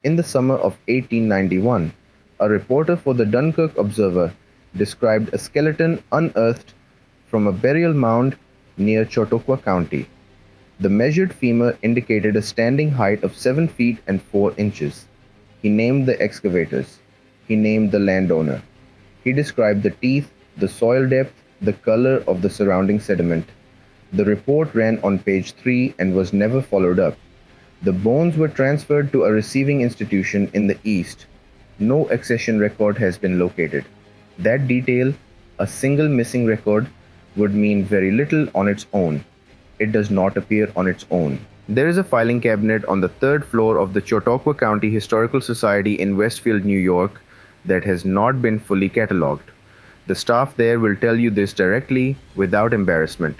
In the summer of 1891, a reporter for the Dunkirk Observer described a skeleton unearthed from a burial mound near Chautauqua County. The measured femur indicated a standing height of 7 feet and 4 inches. He named the excavators. He named the landowner. He described the teeth, the soil depth, the color of the surrounding sediment. The report ran on page 3 and was never followed up. The bones were transferred to a receiving institution in the East. No accession record has been located. That detail, a single missing record, would mean very little on its own. It does not appear on its own. There is a filing cabinet on the third floor of the Chautauqua County Historical Society in Westfield, New York, that has not been fully catalogued. The staff there will tell you this directly, without embarrassment.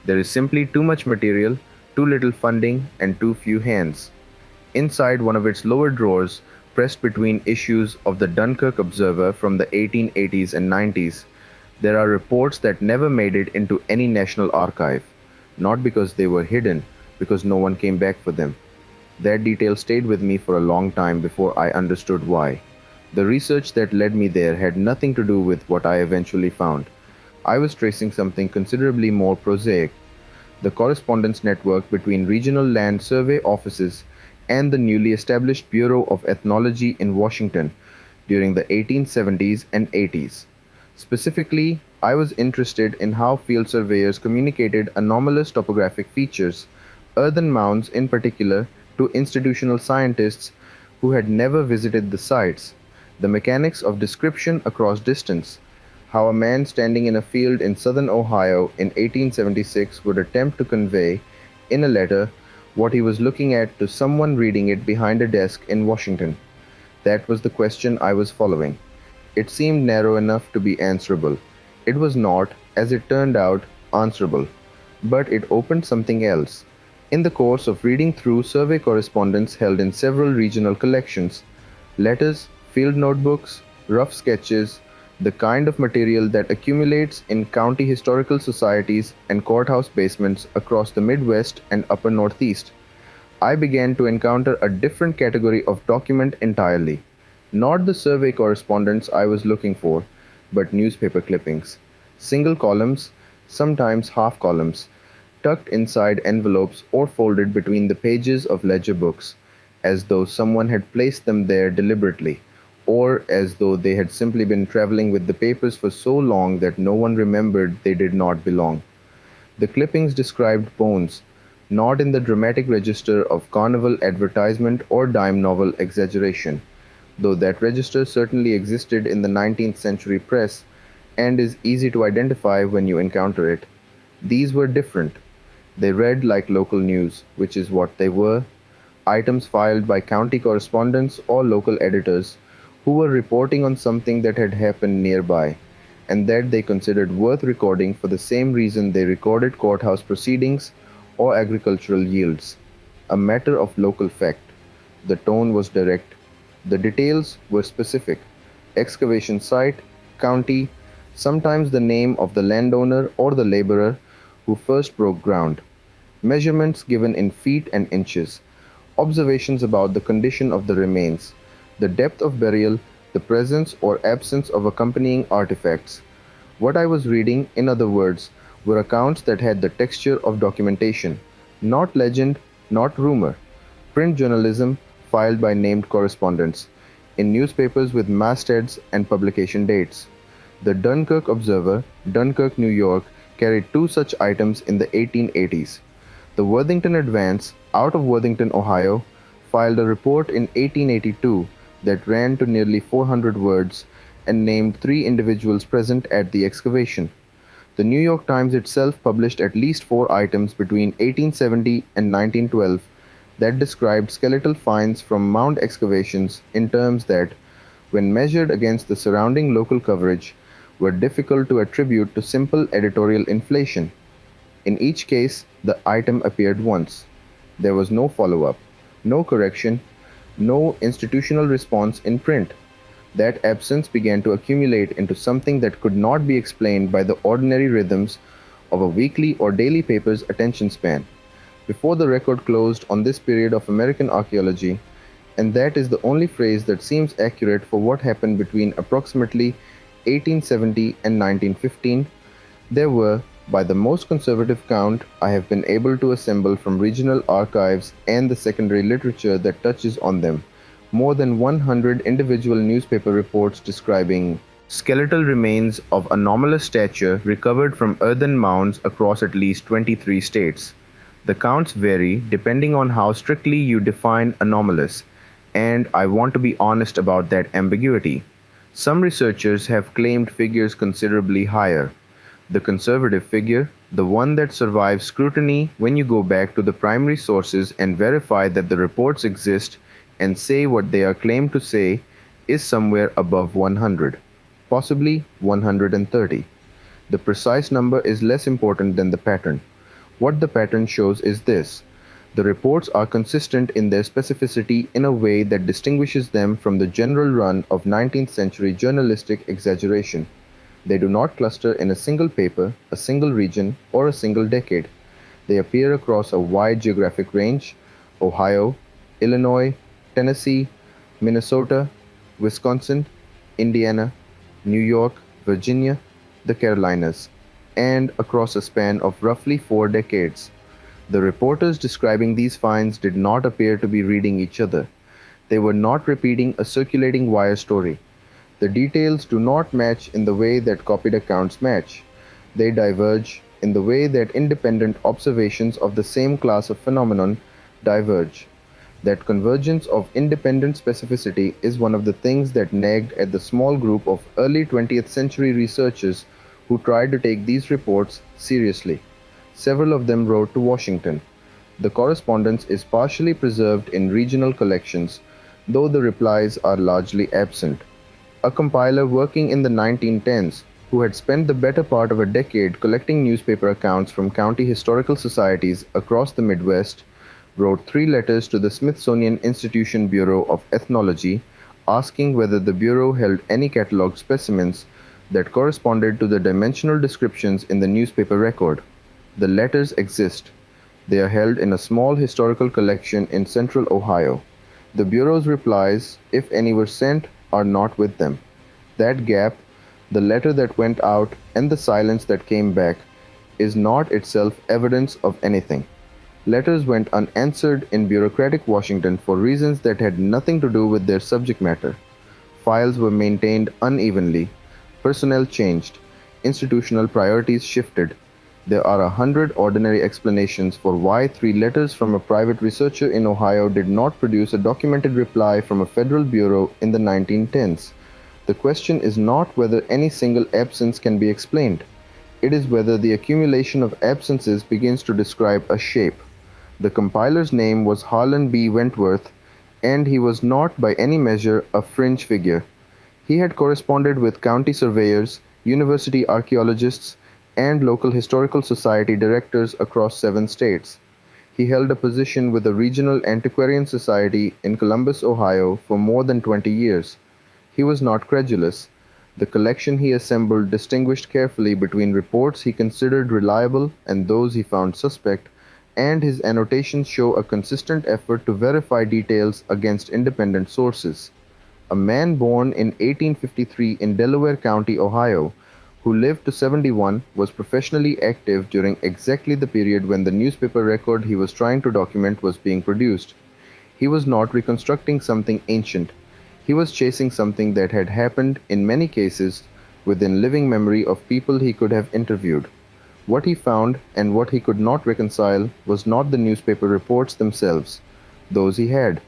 There is simply too much material, too little funding, and too few hands. Inside one of its lower drawers, pressed between issues of the Dunkirk Observer from the 1880s and 90s, there are reports that never made it into any national archive. Not because they were hidden, because no one came back for them. That detail stayed with me for a long time before I understood why. The research that led me there had nothing to do with what I eventually found. I was tracing something considerably more prosaic: the correspondence network between regional land survey offices and the newly established Bureau of Ethnology in Washington during the 1870s and 80s. Specifically, I was interested in how field surveyors communicated anomalous topographic features, earthen mounds in particular, to institutional scientists who had never visited the sites, the mechanics of description across distance, how a man standing in a field in southern Ohio in 1876 would attempt to convey, in a letter, what he was looking at to someone reading it behind a desk in Washington. That was the question I was following. It seemed narrow enough to be answerable. It was not, as it turned out, answerable. But it opened something else. In the course of reading through survey correspondence held in several regional collections, letters, field notebooks, rough sketches, the kind of material that accumulates in county historical societies and courthouse basements across the Midwest and upper Northeast, I began to encounter a different category of document entirely. Not the survey correspondence I was looking for, but newspaper clippings. Single columns, sometimes half columns, tucked inside envelopes or folded between the pages of ledger books, as though someone had placed them there deliberately, or as though they had simply been traveling with the papers for so long that no one remembered they did not belong. The clippings described bones, not in the dramatic register of carnival advertisement or dime novel exaggeration, though that register certainly existed in the 19th century press and is easy to identify when you encounter it. These were different. They read like local news, which is what they were: items filed by county correspondents or local editors who were reporting on something that had happened nearby, and that they considered worth recording for the same reason they recorded courthouse proceedings or agricultural yields: a matter of local fact. The tone was direct. The details were specific: excavation site, county, sometimes the name of the landowner or the laborer who first broke ground, measurements given in feet and inches, observations about the condition of the remains, the depth of burial, the presence or absence of accompanying artifacts. What I was reading, in other words, were accounts that had the texture of documentation, not legend, not rumor. Print journalism filed by named correspondents, in newspapers with mastheads and publication dates. The Dunkirk Observer, Dunkirk, New York, carried two such items in the 1880s. The Worthington Advance, out of Worthington, Ohio, filed a report in 1882 that ran to nearly 400 words and named three individuals present at the excavation. The New York Times itself published at least four items between 1870 and 1912 that described skeletal finds from mound excavations in terms that, when measured against the surrounding local coverage, were difficult to attribute to simple editorial inflation. In each case, the item appeared once. There was no follow-up, no correction, no institutional response in print. That absence began to accumulate into something that could not be explained by the ordinary rhythms of a weekly or daily paper's attention span. Before the record closed on this period of American archaeology, and that is the only phrase that seems accurate for what happened between approximately 1870 and 1915. There were, by the most conservative count I have been able to assemble from regional archives and the secondary literature that touches on them, more than 100 individual newspaper reports describing skeletal remains of anomalous stature recovered from earthen mounds across at least 23 states. The counts vary depending on how strictly you define anomalous, and I want to be honest about that ambiguity. Some researchers have claimed figures considerably higher. The conservative figure, the one that survives scrutiny when you go back to the primary sources and verify that the reports exist and say what they are claimed to say, is somewhere above 100, possibly 130. The precise number is less important than the pattern. What the pattern shows is this: the reports are consistent in their specificity in a way that distinguishes them from the general run of 19th century journalistic exaggeration. They do not cluster in a single paper, a single region, or a single decade. They appear across a wide geographic range: Ohio, Illinois, Tennessee, Minnesota, Wisconsin, Indiana, New York, Virginia, the Carolinas, and across a span of roughly 4 decades. The reporters describing these finds did not appear to be reading each other. They were not repeating a circulating wire story. The details do not match in the way that copied accounts match. They diverge in the way that independent observations of the same class of phenomenon diverge. That convergence of independent specificity is one of the things that nagged at the small group of early 20th century researchers who tried to take these reports seriously. Several of them wrote to Washington. The correspondence is partially preserved in regional collections, though the replies are largely absent. A compiler working in the 1910s, who had spent the better part of a decade collecting newspaper accounts from county historical societies across the Midwest, wrote 3 letters to the Smithsonian Institution Bureau of Ethnology asking whether the Bureau held any cataloged specimens that corresponded to the dimensional descriptions in the newspaper record. The letters exist. They are held in a small historical collection in central Ohio. The Bureau's replies, if any were sent, are not with them. That gap, the letter that went out and the silence that came back, is not itself evidence of anything. Letters went unanswered in bureaucratic Washington for reasons that had nothing to do with their subject matter. Files were maintained unevenly, personnel changed, institutional priorities shifted. There are 100 ordinary explanations for why 3 letters from a private researcher in Ohio did not produce a documented reply from a federal bureau in the 1910s. The question is not whether any single absence can be explained. It is whether the accumulation of absences begins to describe a shape. The compiler's name was Harlan B. Wentworth, and he was not by any measure a fringe figure. He had corresponded with county surveyors, university archaeologists, and local historical society directors across 7 states. He held a position with the Regional Antiquarian Society in Columbus, Ohio for more than 20 years. He was not credulous. The collection he assembled distinguished carefully between reports he considered reliable and those he found suspect, and his annotations show a consistent effort to verify details against independent sources. A man born in 1853 in Delaware County, Ohio, who lived to 71, was professionally active during exactly the period when the newspaper record he was trying to document was being produced. He was not reconstructing something ancient. He was chasing something that had happened, in many cases, within living memory of people he could have interviewed. What he found, and what he could not reconcile, was not the newspaper reports themselves. Those he had.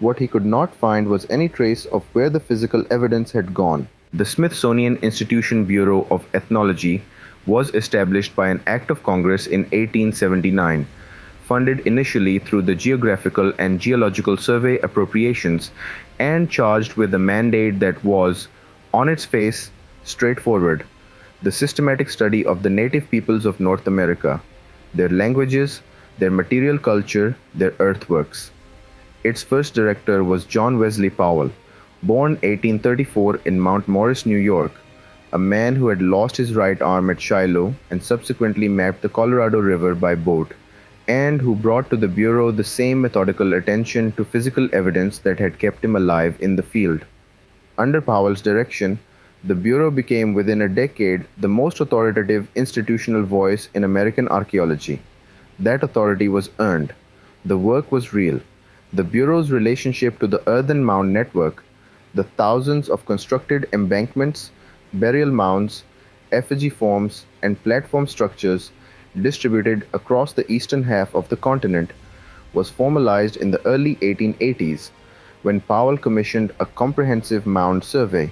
What he could not find was any trace of where the physical evidence had gone. The Smithsonian Institution Bureau of Ethnology was established by an Act of Congress in 1879, funded initially through the Geographical and Geological Survey appropriations, and charged with a mandate that was, on its face, straightforward: the systematic study of the native peoples of North America, their languages, their material culture, their earthworks. Its first director was John Wesley Powell, born 1834 in Mount Morris, New York, a man who had lost his right arm at Shiloh and subsequently mapped the Colorado River by boat, and who brought to the Bureau the same methodical attention to physical evidence that had kept him alive in the field. Under Powell's direction, the Bureau became within a decade the most authoritative institutional voice in American archaeology. That authority was earned. The work was real. The Bureau's relationship to the earthen mound network, the thousands of constructed embankments, burial mounds, effigy forms, and platform structures distributed across the eastern half of the continent, was formalized in the early 1880s when Powell commissioned a comprehensive mound survey.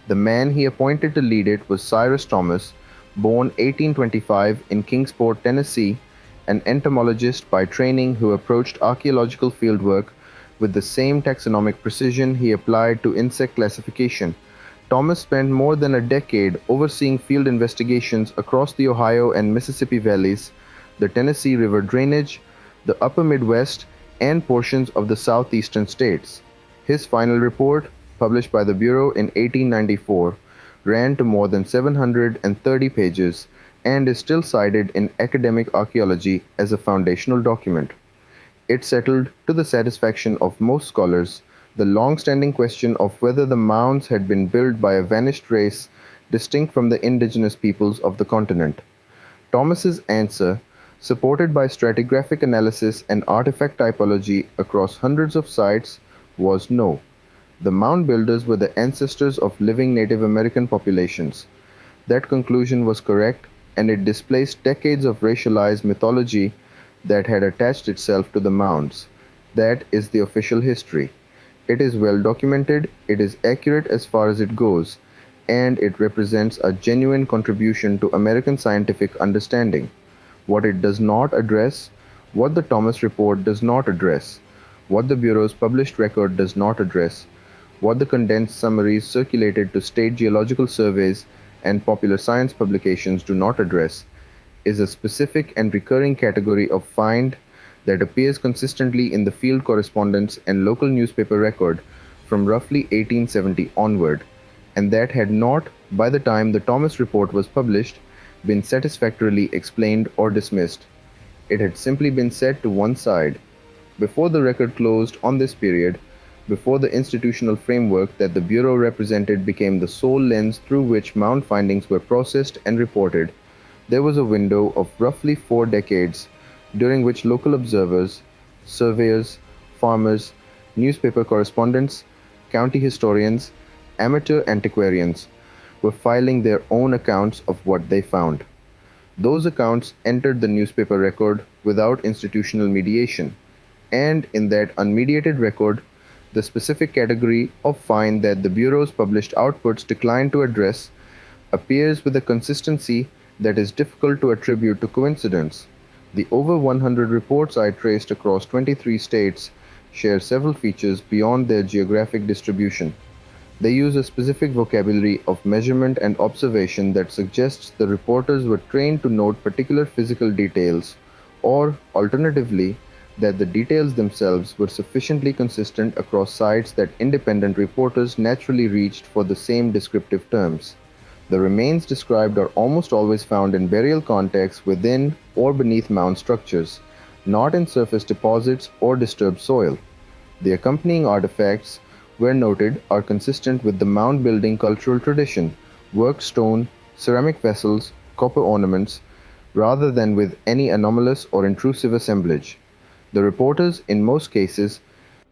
The man he appointed to lead it was Cyrus Thomas, born 1825 in Kingsport, Tennessee, an entomologist by training who approached archaeological fieldwork with the same taxonomic precision he applied to insect classification. Thomas spent more than a decade overseeing field investigations across the Ohio and Mississippi valleys, the Tennessee River drainage, the upper Midwest, and portions of the southeastern states. His final report, published by the Bureau in 1894, ran to more than 730 pages and is still cited in academic archaeology as a foundational document. It settled, to the satisfaction of most scholars, the long-standing question of whether the mounds had been built by a vanished race distinct from the indigenous peoples of the continent. Thomas's answer, supported by stratigraphic analysis and artifact typology across hundreds of sites, was no. The mound builders were the ancestors of living Native American populations. That conclusion was correct, and it displaced decades of racialized mythology that had attached itself to the mounds. That is the official history. It is well documented, it is accurate as far as it goes, and it represents a genuine contribution to American scientific understanding. What it does not address, what the Thomas Report does not address, what the Bureau's published record does not address, what the condensed summaries circulated to state geological surveys and popular science publications do not address, is a specific and recurring category of find that appears consistently in the field correspondence and local newspaper record from roughly 1870 onward, and that had not, by the time the Thomas Report was published, been satisfactorily explained or dismissed. It had simply been set to one side. Before the record closed on this period, before the institutional framework that the Bureau represented became the sole lens through which mound findings were processed and reported, there was a window of roughly 4 decades during which local observers, surveyors, farmers, newspaper correspondents, county historians, amateur antiquarians were filing their own accounts of what they found. Those accounts entered the newspaper record without institutional mediation, and in that unmediated record, the specific category of find that the Bureau's published outputs declined to address appears with a consistency that is difficult to attribute to coincidence. The over 100 reports I traced across 23 states share several features beyond their geographic distribution. They use a specific vocabulary of measurement and observation that suggests the reporters were trained to note particular physical details, or, alternatively, that the details themselves were sufficiently consistent across sites that independent reporters naturally reached for the same descriptive terms. The remains described are almost always found in burial contexts within or beneath mound structures, not in surface deposits or disturbed soil. The accompanying artifacts, where noted, are consistent with the mound building cultural tradition, worked stone, ceramic vessels, copper ornaments, rather than with any anomalous or intrusive assemblage. The reporters, in most cases,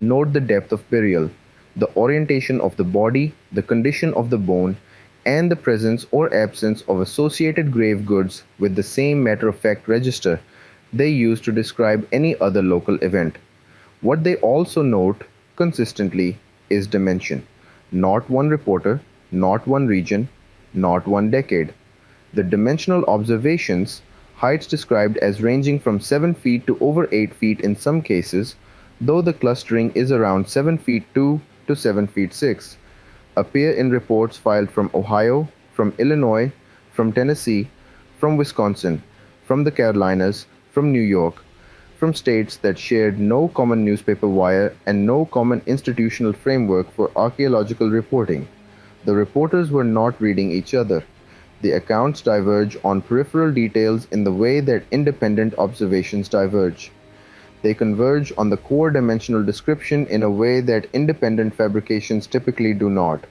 note the depth of burial, the orientation of the body, the condition of the bone, and the presence or absence of associated grave goods with the same matter-of-fact register they use to describe any other local event. What they also note consistently is dimension. Not one reporter, not one region, not one decade. The dimensional observations, heights described as ranging from 7 feet to over 8 feet in some cases, though the clustering is around 7 feet 2 to 7 feet 6, appear in reports filed from Ohio, from Illinois, from Tennessee, from Wisconsin, from the Carolinas, from New York, from states that shared no common newspaper wire and no common institutional framework for archaeological reporting. The reporters were not reading each other. The accounts diverge on peripheral details in the way that independent observations diverge. They converge on the core dimensional description in a way that independent fabrications typically do not.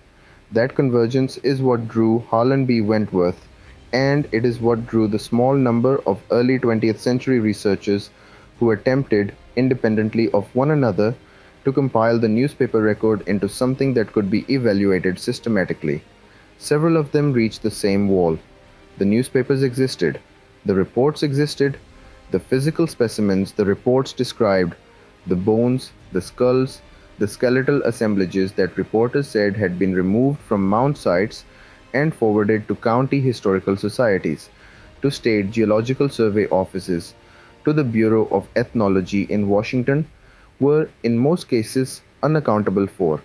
That convergence is what drew Harlan B. Wentworth, and it is what drew the small number of early 20th century researchers who attempted, independently of one another, to compile the newspaper record into something that could be evaluated systematically. Several of them reached the same wall. The newspapers existed, the reports existed, the physical specimens the reports described, the bones, the skulls, the skeletal assemblages that reporters said had been removed from mound sites and forwarded to county historical societies, to state geological survey offices, to the Bureau of Ethnology in Washington, were in most cases unaccountable for,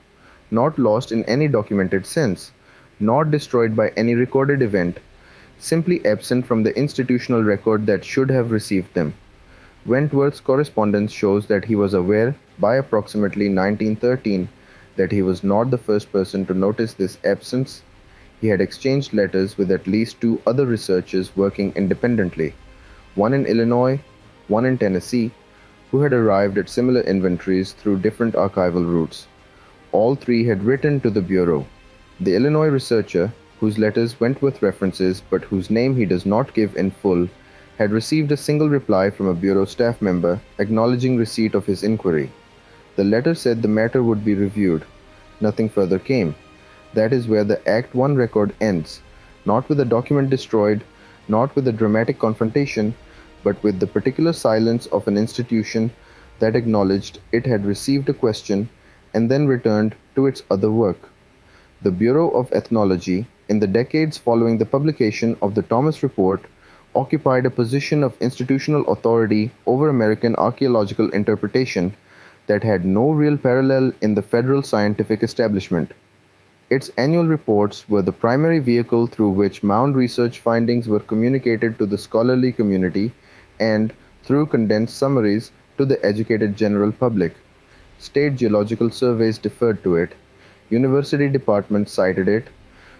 not lost in any documented sense, not destroyed by any recorded event, simply absent from the institutional record that should have received them. Wentworth's correspondence shows that he was aware, by approximately 1913, that he was not the first person to notice this absence. He had exchanged letters with at least two other researchers working independently, one in Illinois, one in Tennessee, who had arrived at similar inventories through different archival routes. All three had written to the Bureau. The Illinois researcher, whose letters Wentworth references but whose name he does not give in full, had received a single reply from a Bureau staff member acknowledging receipt of his inquiry. The letter said the matter would be reviewed. Nothing further came. That is where the Act 1 record ends, not with a document destroyed, not with a dramatic confrontation, but with the particular silence of an institution that acknowledged it had received a question and then returned to its other work. The Bureau of Ethnology, in the decades following the publication of the Thomas Report, occupied a position of institutional authority over American archaeological interpretation that had no real parallel in the federal scientific establishment. Its annual reports were the primary vehicle through which mound research findings were communicated to the scholarly community and, through condensed summaries, to the educated general public. State geological surveys deferred to it, university departments cited it,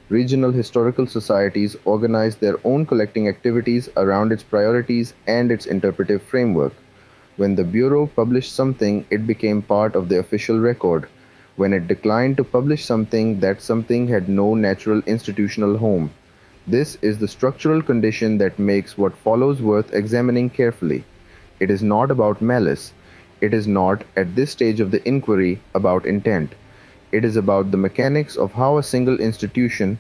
regional historical societies organized their own collecting activities around its priorities and its interpretive framework. When the Bureau published something, it became part of the official record. When it declined to publish something, that something had no natural institutional home. This is the structural condition that makes what follows worth examining carefully. It is not about malice. It is not, at this stage of the inquiry, about intent. It is about the mechanics of how a single institution,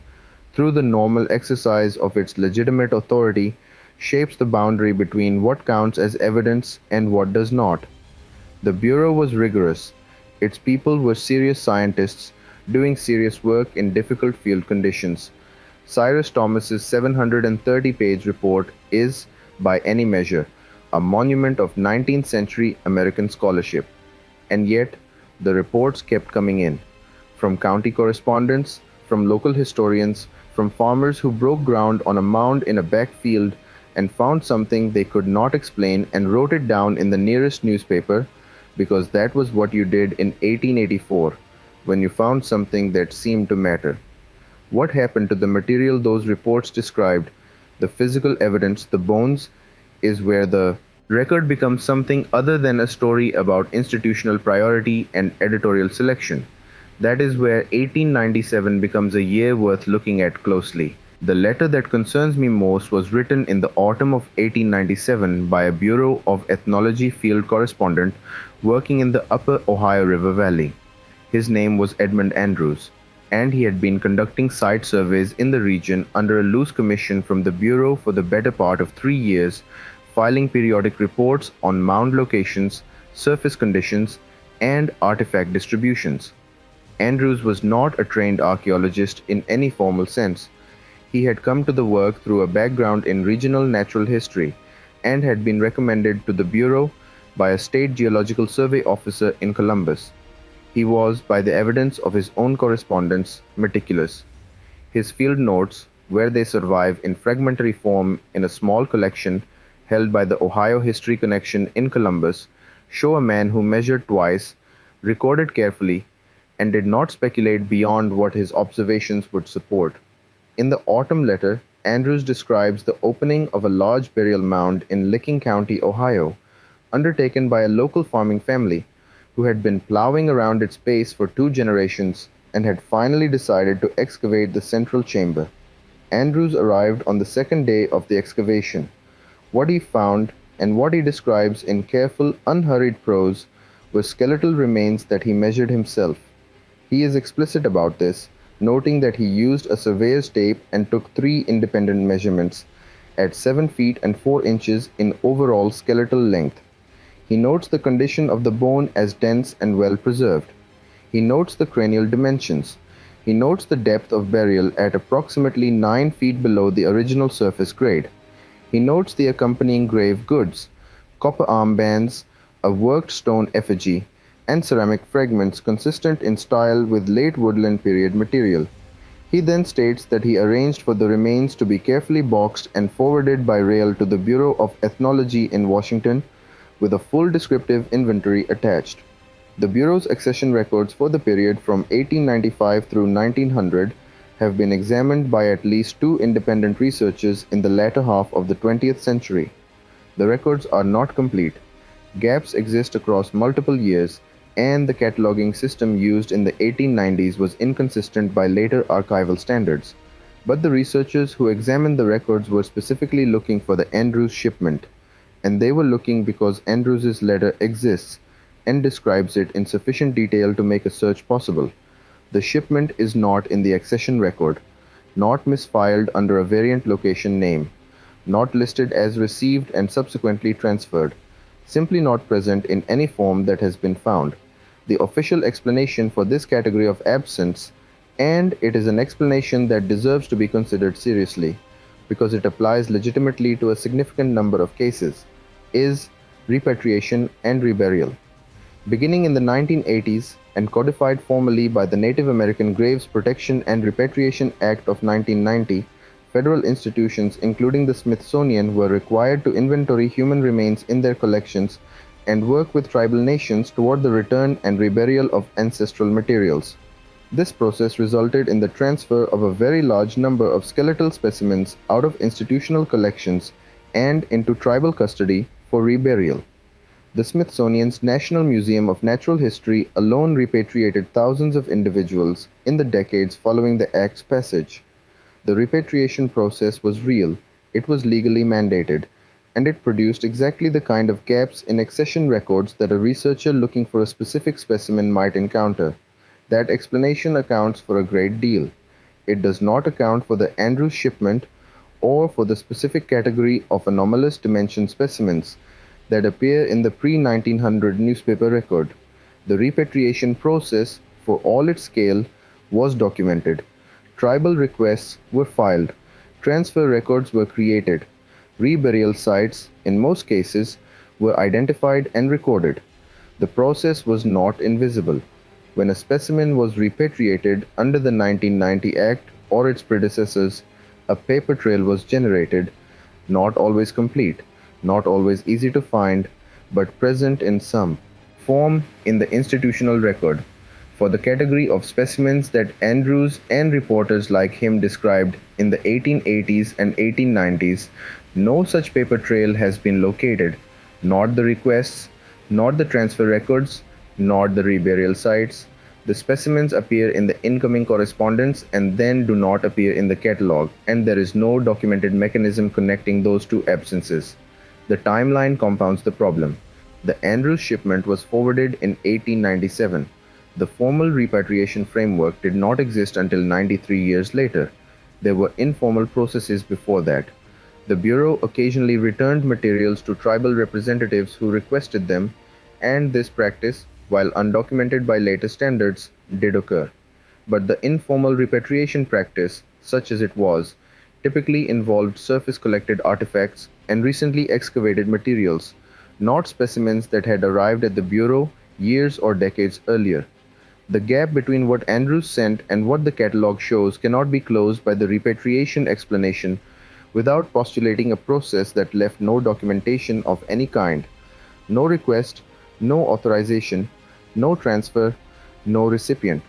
through the normal exercise of its legitimate authority, shapes the boundary between what counts as evidence and what does not. The Bureau was rigorous. Its people were serious scientists doing serious work in difficult field conditions. Cyrus Thomas's 730-page report is, by any measure, a monument of 19th century American scholarship. And yet, the reports kept coming in. From county correspondents, from local historians, from farmers who broke ground on a mound in a backfield and found something they could not explain and wrote it down in the nearest newspaper, because that was what you did in 1884 when you found something that seemed to matter. What happened to the material those reports described, the physical evidence, the bones, is where the record becomes something other than a story about institutional priority and editorial selection. That is where 1897 becomes a year worth looking at closely. The letter that concerns me most was written in the autumn of 1897 by a Bureau of Ethnology field correspondent working in the upper Ohio River Valley. His name was Edmund Andrews, and he had been conducting site surveys in the region under a loose commission from the Bureau for the better part of 3 years, filing periodic reports on mound locations, surface conditions, and artifact distributions. Andrews was not a trained archaeologist in any formal sense. He had come to the work through a background in regional natural history and had been recommended to the Bureau by a state geological survey officer in Columbus. He was, by the evidence of his own correspondence, meticulous. His field notes, where they survive in fragmentary form in a small collection held by the Ohio History Connection in Columbus, show a man who measured twice, recorded carefully, and did not speculate beyond what his observations would support. In the autumn letter, Andrews describes the opening of a large burial mound in Licking County, Ohio, undertaken by a local farming family who had been plowing around its base for 2 generations and had finally decided to excavate the central chamber. Andrews arrived on the second day of the excavation. What he found, and what he describes in careful, unhurried prose, were skeletal remains that he measured himself. He is explicit about this, noting that he used a surveyor's tape and took 3 independent measurements at 7 feet and 4 inches in overall skeletal length. He notes the condition of the bone as dense and well preserved. He notes the cranial dimensions. He notes the depth of burial at approximately 9 feet below the original surface grade. He notes the accompanying grave goods, copper armbands, a worked stone effigy, and ceramic fragments consistent in style with late woodland period material. He then states that he arranged for the remains to be carefully boxed and forwarded by rail to the Bureau of Ethnology in Washington, with a full descriptive inventory attached. The Bureau's accession records for the period from 1895 through 1900 have been examined by at least 2 independent researchers in the latter half of the 20th century. The records are not complete. Gaps exist across multiple years, and the cataloging system used in the 1890s was inconsistent by later archival standards. But the researchers who examined the records were specifically looking for the Andrews shipment, and they were looking because Andrews's letter exists and describes it in sufficient detail to make a search possible. The shipment is not in the accession record, not misfiled under a variant location name, not listed as received and subsequently transferred, simply not present in any form that has been found. The official explanation for this category of absence, and it is an explanation that deserves to be considered seriously, because it applies legitimately to a significant number of cases, is repatriation and reburial. Beginning in the 1980s and codified formally by the Native American Graves Protection and Repatriation Act of 1990, federal institutions including the Smithsonian were required to inventory human remains in their collections and work with tribal nations toward the return and reburial of ancestral materials. This process resulted in the transfer of a very large number of skeletal specimens out of institutional collections and into tribal custody for reburial. The Smithsonian's National Museum of Natural History alone repatriated thousands of individuals in the decades following the Act's passage. The repatriation process was real, it was legally mandated, and it produced exactly the kind of gaps in accession records that a researcher looking for a specific specimen might encounter. That explanation accounts for a great deal. It does not account for the Andrews shipment or for the specific category of anomalous dimension specimens that appear in the pre-1900 newspaper record. The repatriation process, for all its scale, was documented. Tribal requests were filed. Transfer records were created. Reburial sites, in most cases, were identified and recorded. The process was not invisible. When a specimen was repatriated under the 1990 Act or its predecessors, a paper trail was generated, not always complete, not always easy to find, but present in some form in the institutional record. For the category of specimens that Andrews and reporters like him described in the 1880s and 1890s, no such paper trail has been located, not the requests, not the transfer records, not the reburial sites. The specimens appear in the incoming correspondence and then do not appear in the catalog, and there is no documented mechanism connecting those two absences. The timeline compounds the problem. The Andrews shipment was forwarded in 1897. The formal repatriation framework did not exist until 93 years later. There were informal processes before that. The Bureau occasionally returned materials to tribal representatives who requested them, and this practice, while undocumented by later standards, did occur. But the informal repatriation practice, such as it was, typically involved surface collected artifacts and recently excavated materials, not specimens that had arrived at the Bureau years or decades earlier. The gap between what Andrews sent and what the catalog shows cannot be closed by the repatriation explanation without postulating a process that left no documentation of any kind, no request, no authorization, no transfer, no recipient.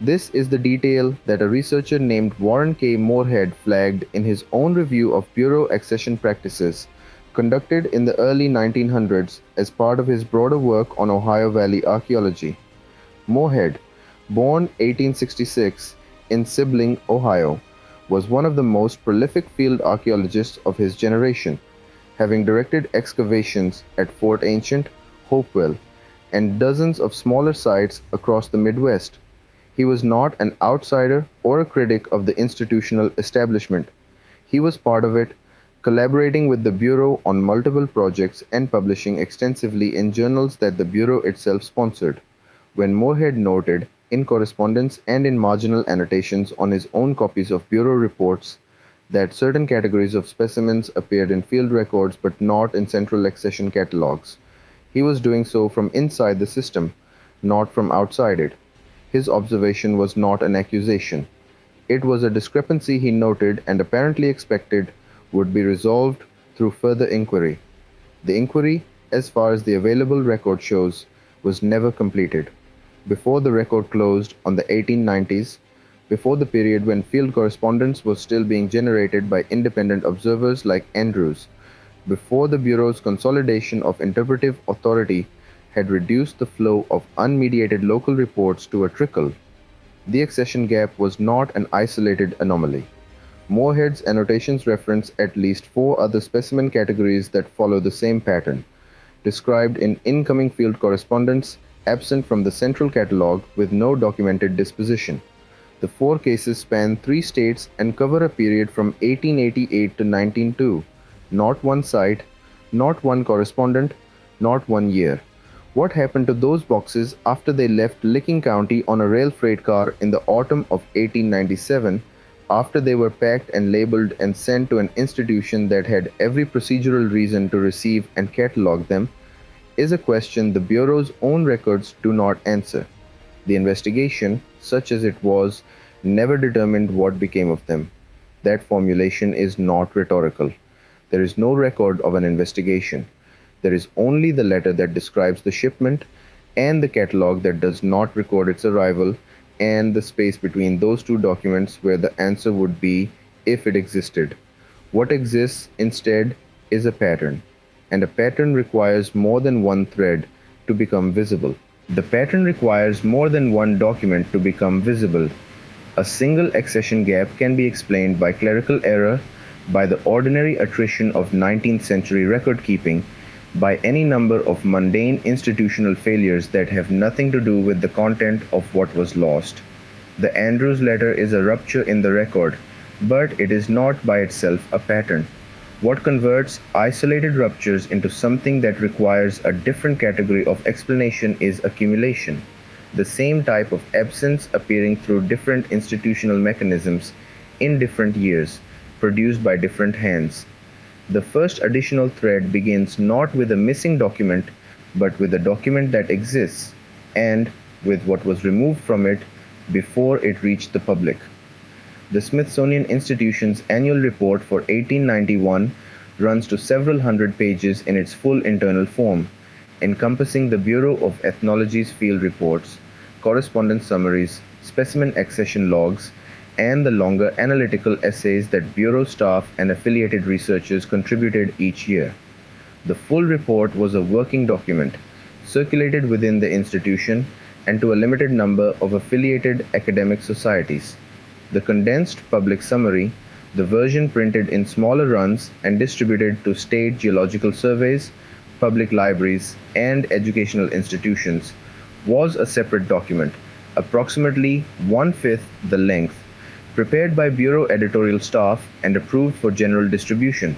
This is the detail that a researcher named Warren K. Moorhead flagged in his own review of Bureau accession practices, conducted in the early 1900s as part of his broader work on Ohio Valley archaeology. Moorhead, born 1866 in Sibling, Ohio, was one of the most prolific field archaeologists of his generation, having directed excavations at Fort Ancient, Hopewell, and dozens of smaller sites across the Midwest. He was not an outsider or a critic of the institutional establishment. He was part of it, collaborating with the Bureau on multiple projects and publishing extensively in journals that the Bureau itself sponsored. When Moorhead noted, in correspondence and in marginal annotations on his own copies of Bureau reports, that certain categories of specimens appeared in field records but not in central accession catalogs, he was doing so from inside the system, not from outside it. His observation was not an accusation. It was a discrepancy he noted and apparently expected would be resolved through further inquiry. The inquiry, as far as the available record shows, was never completed. Before the record closed on the 1890s, before the period when field correspondence was still being generated by independent observers like Andrews, before the Bureau's consolidation of interpretive authority had reduced the flow of unmediated local reports to a trickle, the accession gap was not an isolated anomaly. Moorhead's annotations reference at least four other specimen categories that follow the same pattern, described in incoming field correspondence, absent from the central catalogue with no documented disposition. The four cases span three states and cover a period from 1888 to 1902, not one site, not one correspondent, not one year. What happened to those boxes after they left Licking County on a rail freight car in the autumn of 1897, after they were packed and labeled and sent to an institution that had every procedural reason to receive and catalog them, is a question the Bureau's own records do not answer. The investigation, such as it was, never determined what became of them. That formulation is not rhetorical. There is no record of an investigation. There is only the letter that describes the shipment and the catalog that does not record its arrival, and the space between those two documents where the answer would be if it existed. What exists instead is a pattern, and a pattern requires more than one thread to become visible. The pattern requires more than one document to become visible. A single accession gap can be explained by clerical error, by the ordinary attrition of 19th century record keeping, by any number of mundane institutional failures that have nothing to do with the content of what was lost. The Andrews letter is a rupture in the record, but it is not by itself a pattern. What converts isolated ruptures into something that requires a different category of explanation is accumulation, the same type of absence appearing through different institutional mechanisms in different years, produced by different hands. The first additional thread begins not with a missing document, but with a document that exists, and with what was removed from it before it reached the public. The Smithsonian Institution's annual report for 1891 runs to several hundred pages in its full internal form, encompassing the Bureau of Ethnology's field reports, correspondence summaries, specimen accession logs, and the longer analytical essays that Bureau staff and affiliated researchers contributed each year. The full report was a working document, circulated within the institution and to a limited number of affiliated academic societies. The condensed public summary, the version printed in smaller runs and distributed to state geological surveys, public libraries, and educational institutions, was a separate document, approximately one-fifth the length, prepared by Bureau editorial staff and approved for general distribution.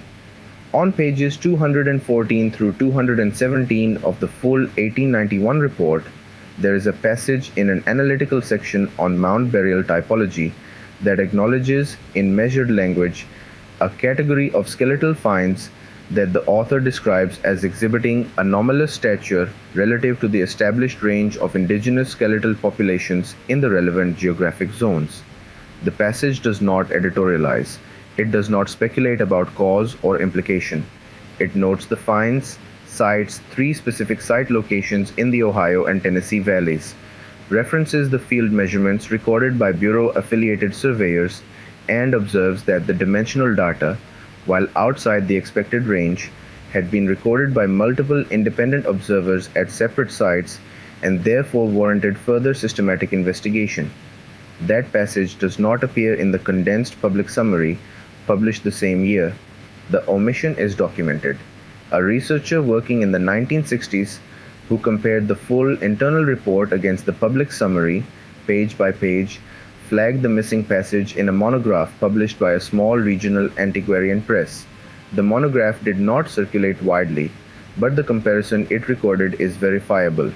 On pages 214 through 217 of the full 1891 report, there is a passage in an analytical section on mound burial typology that acknowledges, in measured language, a category of skeletal finds that the author describes as exhibiting anomalous stature relative to the established range of indigenous skeletal populations in the relevant geographic zones. The passage does not editorialize. It does not speculate about cause or implication. It notes the finds, cites three specific site locations in the Ohio and Tennessee valleys, references the field measurements recorded by Bureau-affiliated surveyors, and observes that the dimensional data, while outside the expected range, had been recorded by multiple independent observers at separate sites and therefore warranted further systematic investigation. That passage does not appear in the condensed public summary published the same year. The omission is documented. A researcher working in the 1960s who compared the full internal report against the public summary, page by page, flagged the missing passage in a monograph published by a small regional antiquarian press. The monograph did not circulate widely, but the comparison it recorded is verifiable.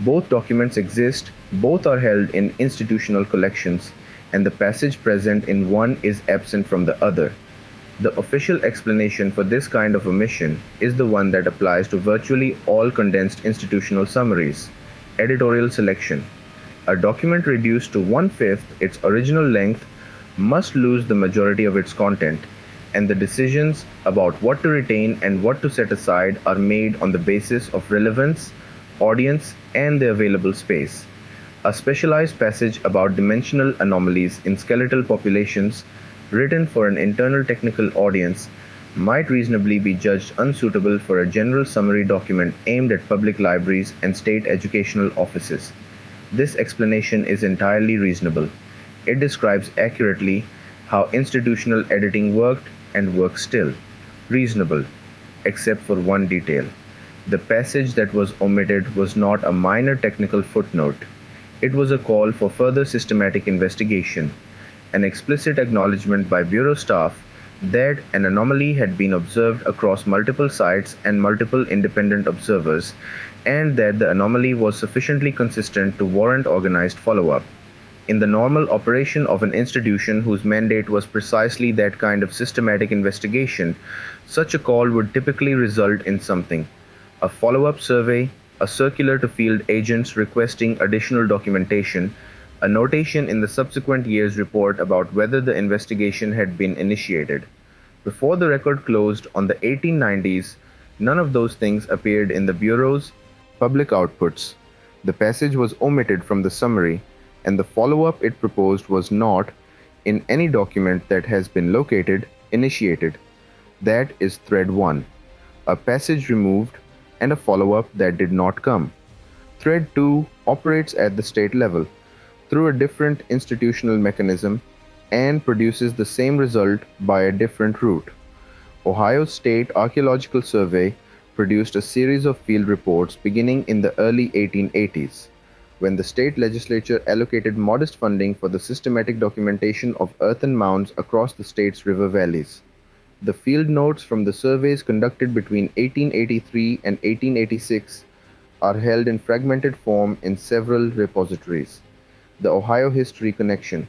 Both documents exist, both are held in institutional collections, and the passage present in one is absent from the other. The official explanation for this kind of omission is the one that applies to virtually all condensed institutional summaries: editorial selection. A document reduced to one-fifth its original length must lose the majority of its content, and the decisions about what to retain and what to set aside are made on the basis of relevance, audience, and the available space. A specialized passage about dimensional anomalies in skeletal populations, written for an internal technical audience, might reasonably be judged unsuitable for a general summary document aimed at public libraries and state educational offices. This explanation is entirely reasonable. It describes accurately how institutional editing worked and works still. Reasonable, except for one detail. The passage that was omitted was not a minor technical footnote. It was a call for further systematic investigation, an explicit acknowledgement by Bureau staff that an anomaly had been observed across multiple sites and multiple independent observers, and that the anomaly was sufficiently consistent to warrant organized follow-up. In the normal operation of an institution whose mandate was precisely that kind of systematic investigation, such a call would typically result in something: a follow-up survey, a circular to field agents requesting additional documentation, a notation in the subsequent year's report about whether the investigation had been initiated. Before the record closed on the 1890s, none of those things appeared in the Bureau's public outputs. The passage was omitted from the summary, and the follow-up it proposed was not, in any document that has been located, initiated. That is thread 1. A passage removed and a follow-up that did not come. Thread 2 operates at the state level, through a different institutional mechanism, and produces the same result by a different route. Ohio State Archaeological Survey produced a series of field reports beginning in the early 1880s, when the state legislature allocated modest funding for the systematic documentation of earthen mounds across the state's river valleys. The field notes from the surveys conducted between 1883 and 1886 are held in fragmented form in several repositories. The Ohio History Connection,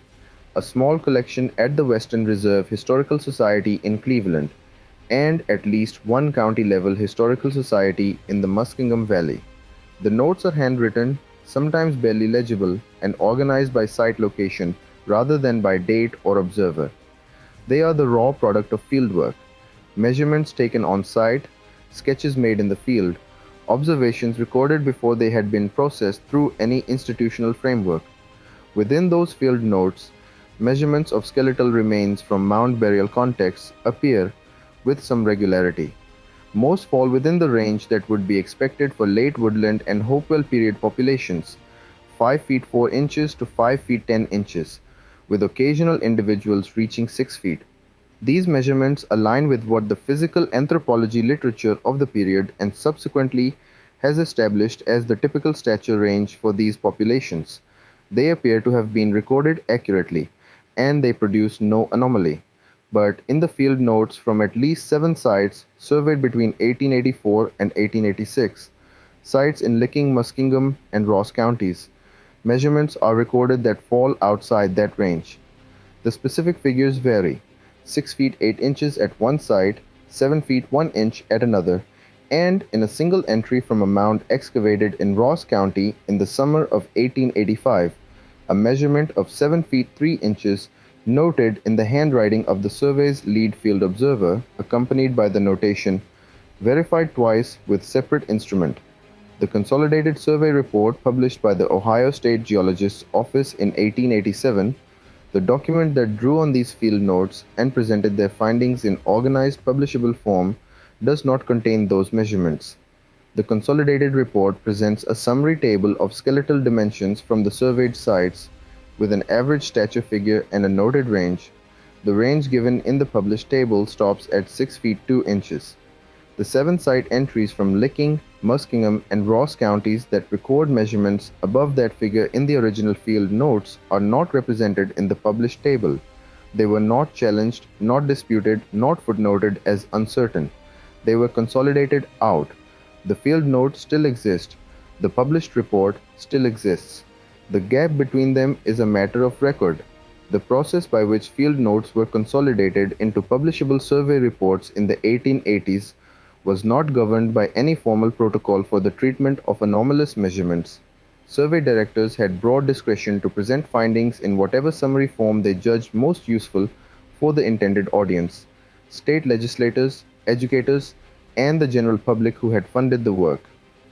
a small collection at the Western Reserve Historical Society in Cleveland, and at least one county-level historical society in the Muskingum Valley. The notes are handwritten, sometimes barely legible, and organized by site location rather than by date or observer. They are the raw product of fieldwork: measurements taken on site, sketches made in the field, observations recorded before they had been processed through any institutional framework. Within those field notes, measurements of skeletal remains from mound burial contexts appear with some regularity. Most fall within the range that would be expected for late woodland and Hopewell period populations, 5 feet 4 inches to 5 feet 10 inches, with occasional individuals reaching 6 feet. These measurements align with what the physical anthropology literature of the period and subsequently has established as the typical stature range for these populations. They appear to have been recorded accurately, and they produce no anomaly. But in the field notes from at least 7 sites surveyed between 1884 and 1886, sites in Licking, Muskingum, and Ross counties, measurements are recorded that fall outside that range. The specific figures vary: 6 feet 8 inches at one site, 7 feet 1 inch at another, and in a single entry from a mound excavated in Ross County in the summer of 1885, a measurement of 7 feet 3 inches noted in the handwriting of the survey's lead field observer, accompanied by the notation, verified twice with separate instrument. The Consolidated Survey Report, published by the Ohio State Geologist's Office in 1887, the document that drew on these field notes and presented their findings in organized, publishable form, does not contain those measurements. The Consolidated Report presents a summary table of skeletal dimensions from the surveyed sites, with an average stature figure and a noted range. The range given in the published table stops at 6 feet 2 inches. The 7 site entries from Licking, Muskingum, and Ross counties that record measurements above that figure in the original field notes are not represented in the published table. They were not challenged, not disputed, not footnoted as uncertain. They were consolidated out. The field notes still exist. The published report still exists. The gap between them is a matter of record. The process by which field notes were consolidated into publishable survey reports in the 1880s was not governed by any formal protocol for the treatment of anomalous measurements. Survey directors had broad discretion to present findings in whatever summary form they judged most useful for the intended audience, state legislators, educators, and the general public who had funded the work.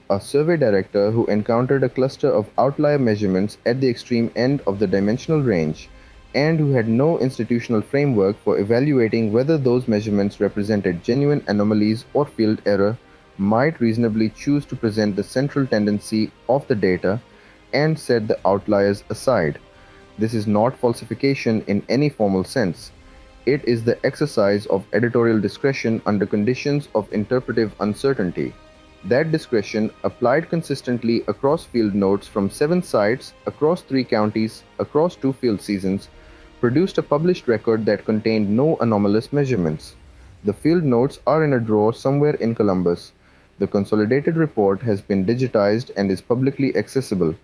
A survey director who encountered a cluster of outlier measurements at the extreme end of the dimensional range, and who had no institutional framework for evaluating whether those measurements represented genuine anomalies or field error, might reasonably choose to present the central tendency of the data and set the outliers aside. This is not falsification in any formal sense. It is the exercise of editorial discretion under conditions of interpretive uncertainty. That discretion, applied consistently across field notes from 7 sites, across 3 counties, across 2 field seasons, produced a published record that contained no anomalous measurements. The field notes are in a drawer somewhere in Columbus. The consolidated report has been digitized and is publicly accessible.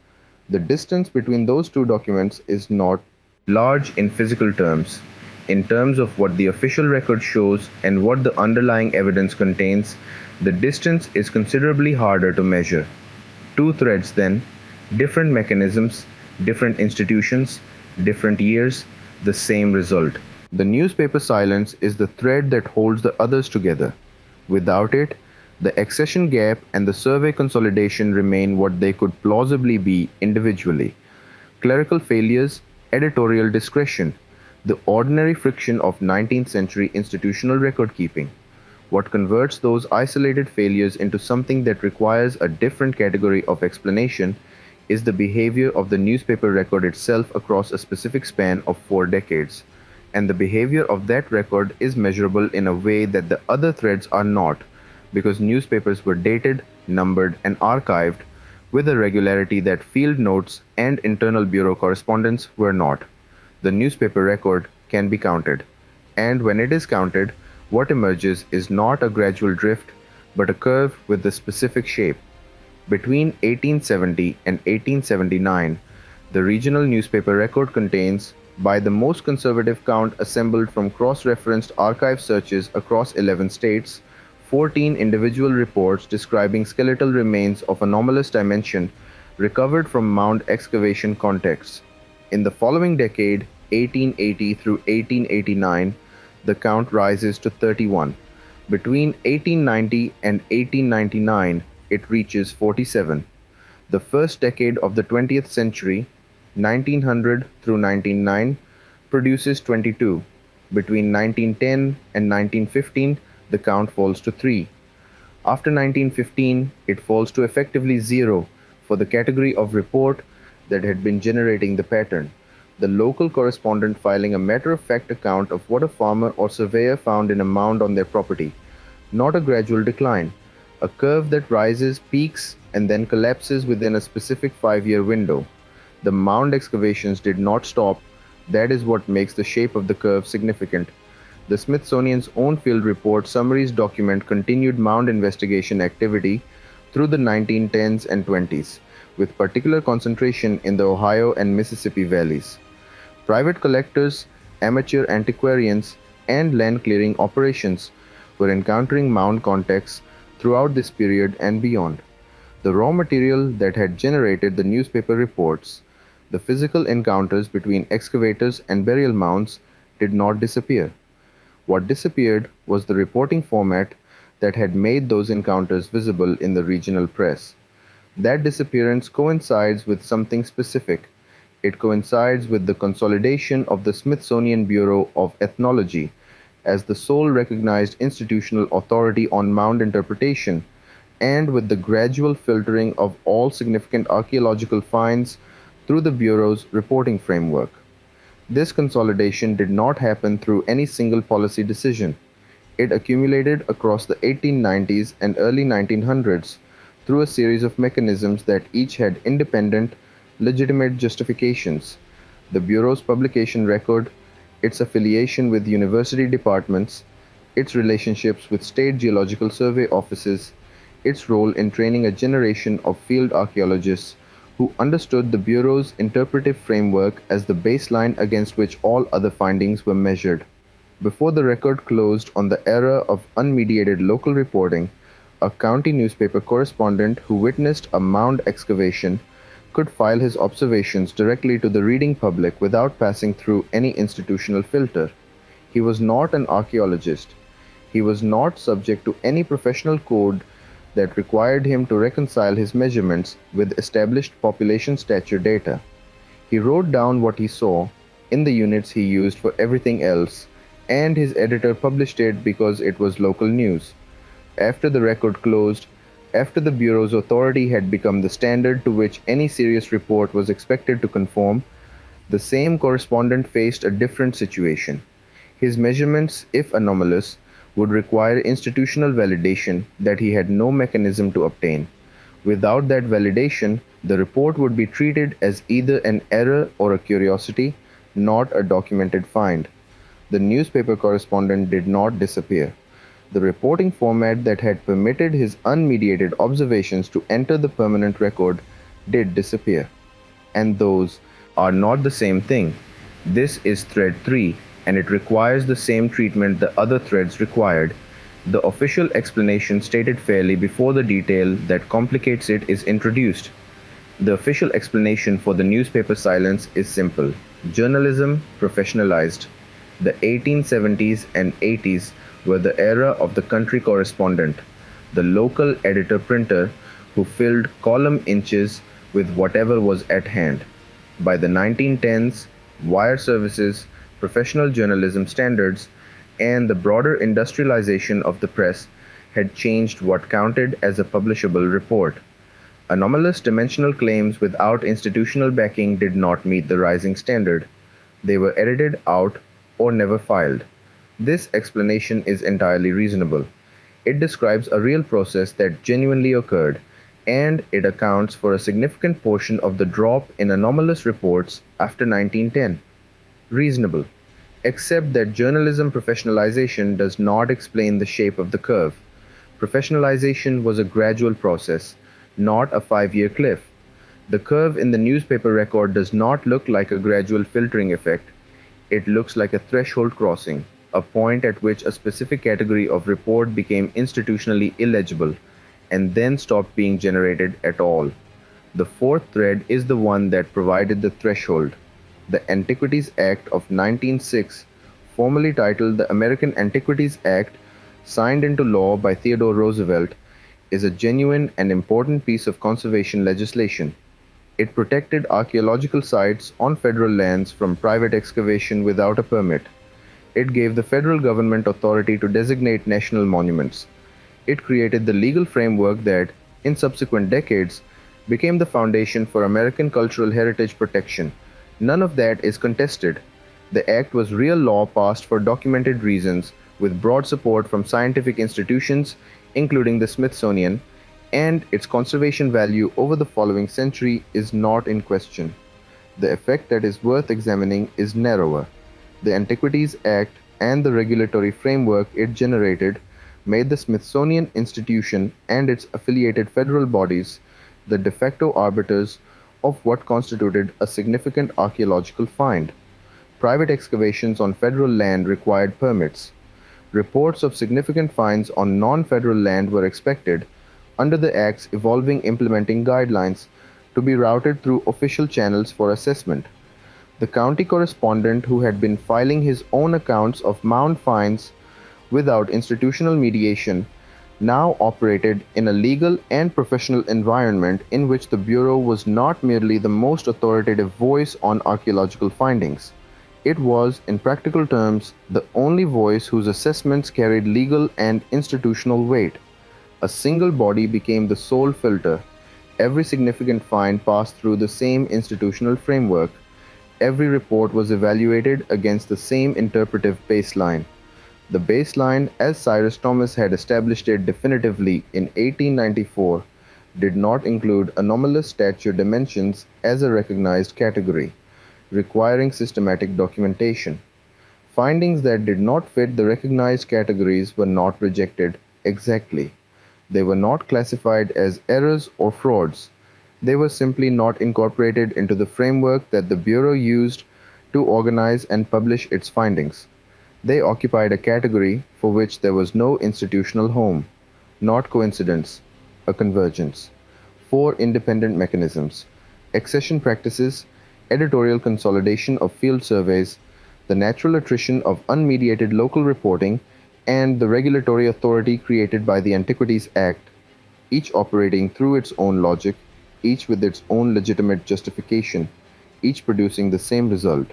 The distance between those two documents is not large in physical terms. In terms of what the official record shows and what the underlying evidence contains, the distance is considerably harder to measure. Two threads then, different mechanisms, different institutions, different years, the same result. The newspaper silence is the thread that holds the others together. Without it, the accession gap and the survey consolidation remain what they could plausibly be individually. Clerical failures, editorial discretion, the ordinary friction of 19th century institutional record keeping. What converts those isolated failures into something that requires a different category of explanation is the behavior of the newspaper record itself across a specific span of 4 decades. And the behavior of that record is measurable in a way that the other threads are not, because newspapers were dated, numbered, and archived with a regularity that field notes and internal bureau correspondence were not. The newspaper record can be counted, and when it is counted, what emerges is not a gradual drift, but a curve with a specific shape. Between 1870 and 1879, the regional newspaper record contains, by the most conservative count assembled from cross-referenced archive searches across 11 states, 14 individual reports describing skeletal remains of anomalous dimension recovered from mound excavation contexts. In the following decade, 1880 through 1889, the count rises to 31. Between 1890 and 1899, it reaches 47. The first decade of the 20th century, 1900 through 1909, produces 22. Between 1910 and 1915, the count falls to 3. After 1915, it falls to effectively 0 for the category of report that had been generating the pattern, the local correspondent filing a matter-of-fact account of what a farmer or surveyor found in a mound on their property, not a gradual decline, a curve that rises, peaks, and then collapses within a specific 5-year window. The mound excavations did not stop. That is what makes the shape of the curve significant. The Smithsonian's own field report summaries document continued mound investigation activity through the 1910s and 20s, with particular concentration in the Ohio and Mississippi valleys. Private collectors, amateur antiquarians, and land clearing operations were encountering mound contexts throughout this period and beyond. The raw material that had generated the newspaper reports, the physical encounters between excavators and burial mounds, did not disappear. What disappeared was the reporting format that had made those encounters visible in the regional press. That disappearance coincides with something specific. It coincides with the consolidation of the Smithsonian Bureau of Ethnology as the sole recognized institutional authority on mound interpretation, and with the gradual filtering of all significant archaeological finds through the Bureau's reporting framework. This consolidation did not happen through any single policy decision. It accumulated across the 1890s and early 1900s through a series of mechanisms that each had independent, legitimate justifications: the Bureau's publication record, its affiliation with university departments, its relationships with state geological survey offices, its role in training a generation of field archaeologists who understood the Bureau's interpretive framework as the baseline against which all other findings were measured. Before the record closed on the era of unmediated local reporting, a county newspaper correspondent who witnessed a mound excavation could file his observations directly to the reading public without passing through any institutional filter. He was not an archaeologist. He was not subject to any professional code that required him to reconcile his measurements with established population stature data. He wrote down what he saw in the units he used for everything else, and his editor published it because it was local news. After the record closed, after the Bureau's authority had become the standard to which any serious report was expected to conform, the same correspondent faced a different situation. His measurements, if anomalous, would require institutional validation that he had no mechanism to obtain. Without that validation, the report would be treated as either an error or a curiosity, not a documented find. The newspaper correspondent did not disappear. The reporting format that had permitted his unmediated observations to enter the permanent record did disappear. And those are not the same thing. This is thread 3, and it requires the same treatment the other threads required. The official explanation stated fairly before the detail that complicates it is introduced. The official explanation for the newspaper silence is simple: journalism professionalized. The 1870s and 80s were the era of the country correspondent, the local editor-printer who filled column inches with whatever was at hand. By the 1910s, wire services, professional journalism standards, and the broader industrialization of the press had changed what counted as a publishable report. Anomalous dimensional claims without institutional backing did not meet the rising standard. They were edited out or never filed. This explanation is entirely reasonable. It describes a real process that genuinely occurred, and it accounts for a significant portion of the drop in anomalous reports after 1910. Reasonable, except that journalism professionalization does not explain the shape of the curve. Professionalization was a gradual process, not a 5-year cliff. The curve in the newspaper record does not look like a gradual filtering effect. It looks like a threshold crossing, a point at which a specific category of report became institutionally illegible and then stopped being generated at all. The fourth thread is the one that provided the threshold. The Antiquities Act of 1906, formally titled the American Antiquities Act, signed into law by Theodore Roosevelt, is a genuine and important piece of conservation legislation. It protected archaeological sites on federal lands from private excavation without a permit. It gave the federal government authority to designate national monuments. It created the legal framework that, in subsequent decades, became the foundation for American cultural heritage protection. None of that is contested. The act was real law passed for documented reasons, with broad support from scientific institutions, including the Smithsonian, and its conservation value over the following century is not in question. The effect that is worth examining is narrower. The Antiquities Act and the regulatory framework it generated made the Smithsonian Institution and its affiliated federal bodies the de facto arbiters of what constituted a significant archaeological find. Private excavations on federal land required permits. Reports of significant finds on non-federal land were expected, under the Act's evolving implementing guidelines, to be routed through official channels for assessment. The county correspondent who had been filing his own accounts of mound finds without institutional mediation now operated in a legal and professional environment in which the Bureau was not merely the most authoritative voice on archaeological findings. It was, in practical terms, the only voice whose assessments carried legal and institutional weight. A single body became the sole filter. Every significant find passed through the same institutional framework. Every report was evaluated against the same interpretive baseline. The baseline, as Cyrus Thomas had established it definitively in 1894, did not include anomalous stature dimensions as a recognized category, requiring systematic documentation. Findings that did not fit the recognized categories were not rejected exactly. They were not classified as errors or frauds. They were simply not incorporated into the framework that the Bureau used to organize and publish its findings. They occupied a category for which there was no institutional home. Not coincidence, a convergence. Four independent mechanisms: accession practices, editorial consolidation of field surveys, the natural attrition of unmediated local reporting, and the regulatory authority created by the Antiquities Act, each operating through its own logic, each with its own legitimate justification, each producing the same result.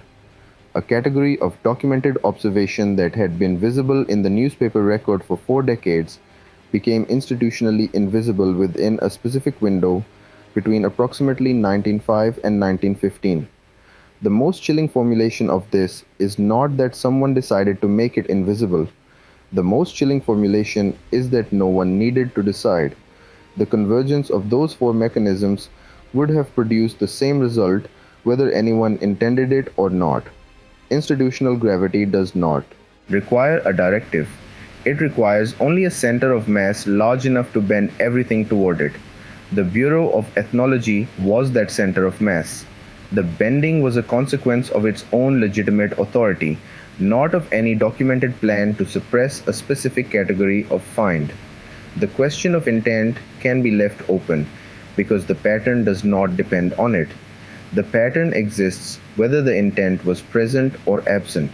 A category of documented observation that had been visible in the newspaper record for 4 decades became institutionally invisible within a specific window between approximately 1905 and 1915. The most chilling formulation of this is not that someone decided to make it invisible. The most chilling formulation is that no one needed to decide. The convergence of those four mechanisms would have produced the same result whether anyone intended it or not. Institutional gravity does not require a directive. It requires only a center of mass large enough to bend everything toward it. The Bureau of Ethnology was that center of mass. The bending was a consequence of its own legitimate authority, not of any documented plan to suppress a specific category of find. The question of intent can be left open, because the pattern does not depend on it. The pattern exists whether the intent was present or absent.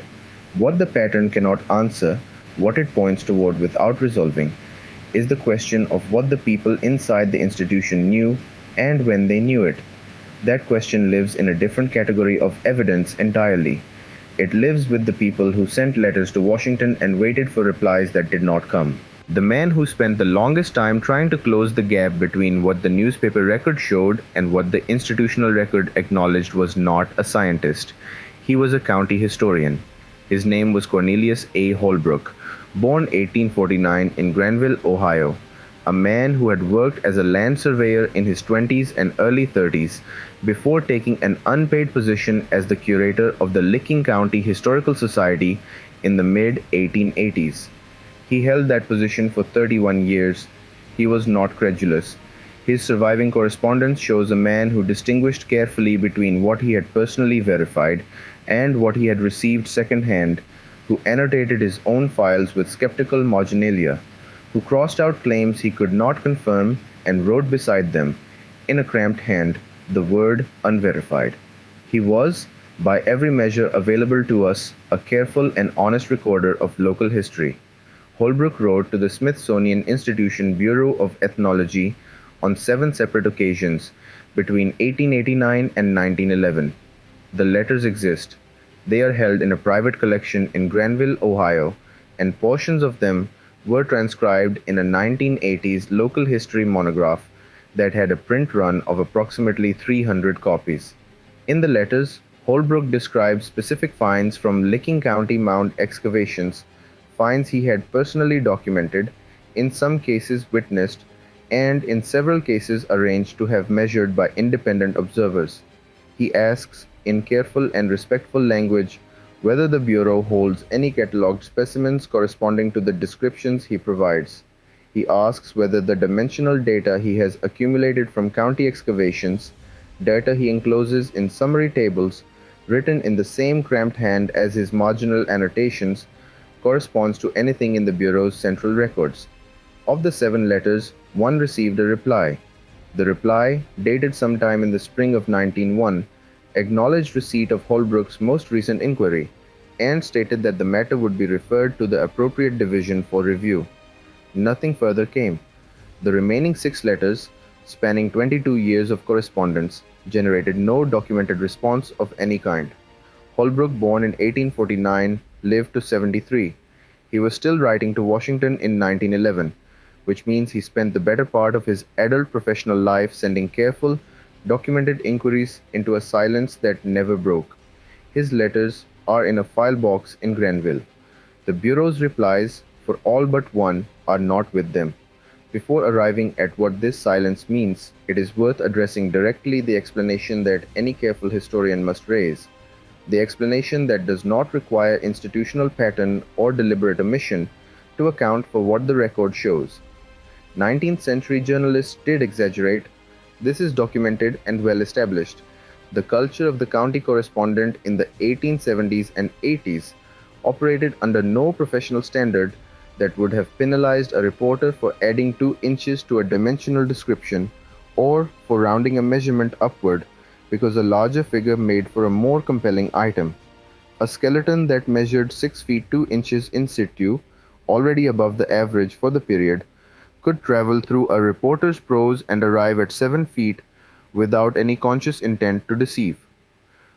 What the pattern cannot answer, what it points toward without resolving, is the question of what the people inside the institution knew and when they knew it. That question lives in a different category of evidence entirely. It lives with the people who sent letters to Washington and waited for replies that did not come. The man who spent the longest time trying to close the gap between what the newspaper record showed and what the institutional record acknowledged was not a scientist. He was a county historian. His name was Cornelius A. Holbrook, born 1849 in Granville, Ohio. A man who had worked as a land surveyor in his 20s and early 30s before taking an unpaid position as the curator of the Licking County Historical Society in the mid 1880s. He held that position for 31 years. He was not credulous. His surviving correspondence shows a man who distinguished carefully between what he had personally verified and what he had received second-hand, who annotated his own files with skeptical marginalia, who crossed out claims he could not confirm and wrote beside them, in a cramped hand, the word unverified. He was, by every measure available to us, a careful and honest recorder of local history. Holbrook wrote to the Smithsonian Institution Bureau of Ethnology on 7 separate occasions between 1889 and 1911. The letters exist. They are held in a private collection in Granville, Ohio, and portions of them were transcribed in a 1980s local history monograph that had a print run of approximately 300 copies. In the letters, Holbrook describes specific finds from Licking County mound excavations, finds he had personally documented, in some cases witnessed, and in several cases arranged to have measured by independent observers. He asks, in careful and respectful language, whether the Bureau holds any catalogued specimens corresponding to the descriptions he provides. He asks whether the dimensional data he has accumulated from county excavations, data he encloses in summary tables, written in the same cramped hand as his marginal annotations, corresponds to anything in the Bureau's central records. Of the 7 letters, one received a reply. The reply, dated sometime in the spring of 1901, acknowledged receipt of Holbrook's most recent inquiry, and stated that the matter would be referred to the appropriate division for review. Nothing further came. The remaining 6 letters, spanning 22 years of correspondence, generated no documented response of any kind. Holbrook, born in 1849, lived to 73. He was still writing to Washington in 1911, which means he spent the better part of his adult professional life sending careful, documented inquiries into a silence that never broke. His letters are in a file box in Grenville. The Bureau's replies, for all but one, are not with them. Before arriving at what this silence means, it is worth addressing directly the explanation that any careful historian must raise. The explanation that does not require institutional pattern or deliberate omission to account for what the record shows. 19th century journalists did exaggerate. This is documented and well established. The culture of the county correspondent in the 1870s and 80s operated under no professional standard that would have penalized a reporter for adding 2 inches to a dimensional description or for rounding a measurement upward because a larger figure made for a more compelling item. A skeleton that measured 6 feet 2 inches in situ, already above the average for the period, could travel through a reporter's prose and arrive at 7 feet without any conscious intent to deceive.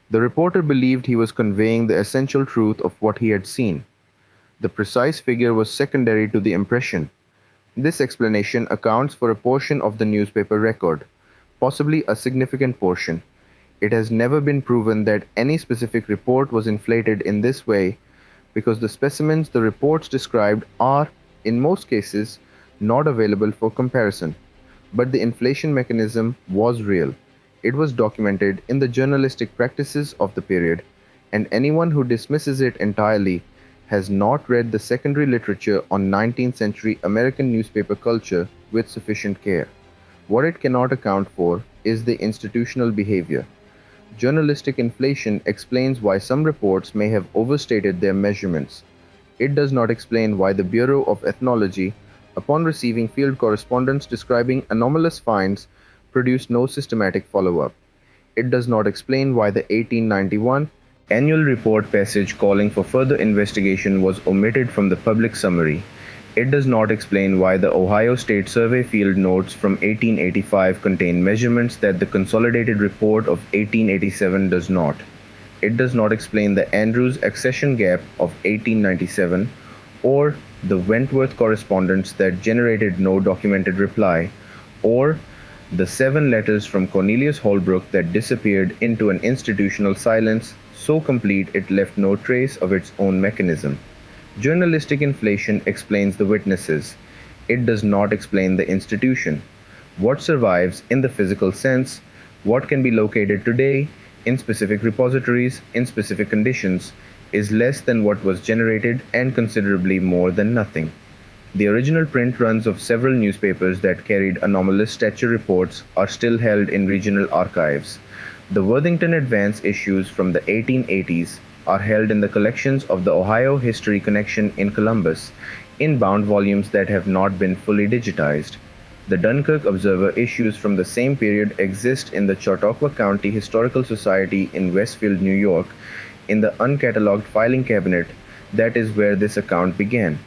The reporter believed he was conveying the essential truth of what he had seen. The precise figure was secondary to the impression. This explanation accounts for a portion of the newspaper record, possibly a significant portion. It has never been proven that any specific report was inflated in this way because the specimens the reports described are, in most cases, not available for comparison. But the inflation mechanism was real. It was documented in the journalistic practices of the period, and anyone who dismisses it entirely has not read the secondary literature on 19th century American newspaper culture with sufficient care. What it cannot account for is the institutional behavior. Journalistic inflation explains why some reports may have overstated their measurements. It does not explain why the Bureau of Ethnology, upon receiving field correspondence describing anomalous finds, produced no systematic follow-up. It does not explain why the 1891 annual report passage calling for further investigation was omitted from the public summary. It does not explain why the Ohio State Survey field notes from 1885 contain measurements that the consolidated report of 1887 does not. It does not explain the Andrews accession gap of 1897 or the Wentworth correspondence that generated no documented reply, or the 7 letters from Cornelius Holbrook that disappeared into an institutional silence so complete it left no trace of its own mechanism. Journalistic inflation explains the witnesses. It does not explain the institution. What survives in the physical sense, what can be located today in specific repositories in specific conditions, is less than what was generated and considerably more than nothing. The original print runs of several newspapers that carried anomalous stature reports are still held in regional archives. The Worthington Advance issues from the 1880s are held in the collections of the Ohio History Connection in Columbus, in bound volumes that have not been fully digitized. The Dunkirk Observer issues from the same period exist in the Chautauqua County Historical Society in Westfield, New York, in the uncatalogued filing cabinet. That is where this account began.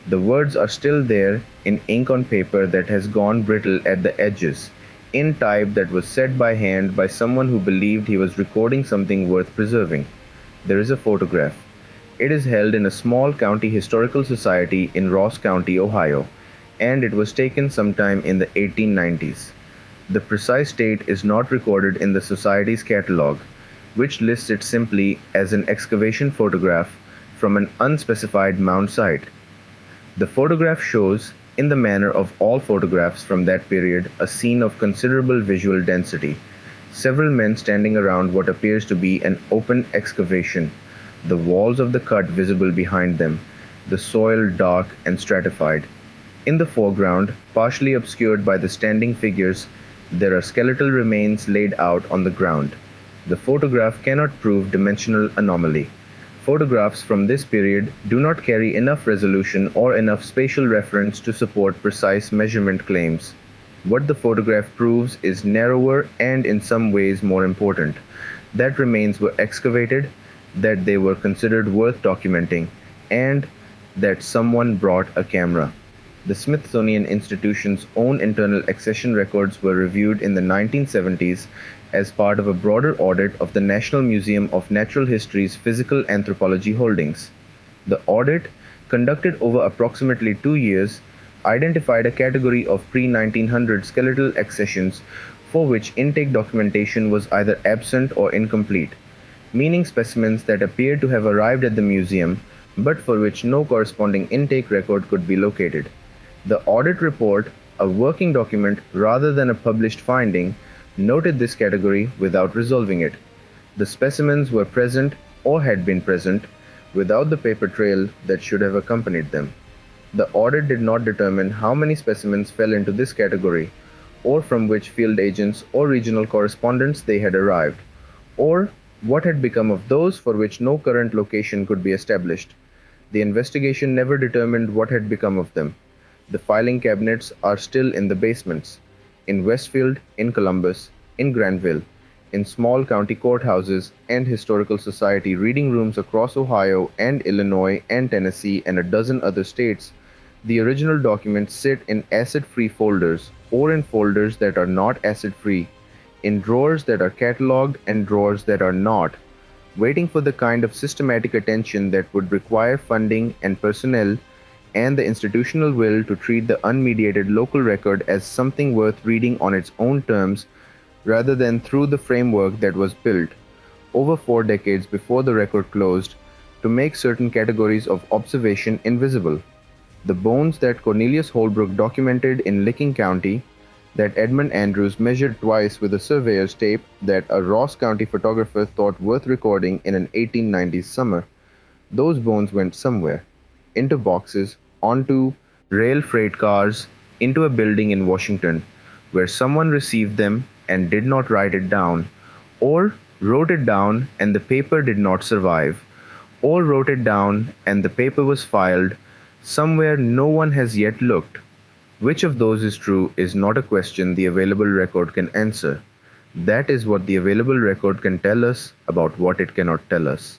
The words are still there in ink on paper that has gone brittle at the edges, in type that was set by hand by someone who believed he was recording something worth preserving. There is a photograph. It is held in a small county historical society in Ross County, Ohio, and it was taken sometime in the 1890s. The precise date is not recorded in the society's catalog, which lists it simply as an excavation photograph from an unspecified mound site. The photograph shows, in the manner of all photographs from that period, a scene of considerable visual density. Several men standing around what appears to be an open excavation, the walls of the cut visible behind them, the soil dark and stratified. In the foreground, partially obscured by the standing figures, there are skeletal remains laid out on the ground. The photograph cannot prove dimensional anomaly. Photographs from this period do not carry enough resolution or enough spatial reference to support precise measurement claims. What the photograph proves is narrower and in some ways more important: that remains were excavated, that they were considered worth documenting, and that someone brought a camera. The Smithsonian Institution's own internal accession records were reviewed in the 1970s as part of a broader audit of the National Museum of Natural History's physical anthropology holdings. The audit, conducted over approximately 2 years, identified a category of pre-1900 skeletal accessions for which intake documentation was either absent or incomplete, meaning specimens that appeared to have arrived at the museum but for which no corresponding intake record could be located. The audit report, a working document rather than a published finding, noted this category without resolving it. The specimens were present or had been present without the paper trail that should have accompanied them. The audit did not determine how many specimens fell into this category, or from which field agents or regional correspondents they had arrived, or what had become of those for which no current location could be established. The investigation never determined what had become of them. The filing cabinets are still in the basements, in Westfield, in Columbus, in Granville, in small county courthouses and historical society reading rooms across Ohio and Illinois and Tennessee and a dozen other states. The original documents sit in acid-free folders or in folders that are not acid-free, in drawers that are catalogued and drawers that are not, waiting for the kind of systematic attention that would require funding and personnel and the institutional will to treat the unmediated local record as something worth reading on its own terms rather than through the framework that was built, over 4 decades before the record closed, to make certain categories of observation invisible. The bones that Cornelius Holbrook documented in Licking County, that Edmund Andrews measured twice with a surveyor's tape, that a Ross County photographer thought worth recording in an 1890s summer, those bones went somewhere. Into boxes, onto rail freight cars, into a building in Washington, where someone received them and did not write it down, or wrote it down and the paper did not survive, or wrote it down and the paper was filed somewhere no one has yet looked. Which of those is true is not a question the available record can answer. That is what the available record can tell us about what it cannot tell us.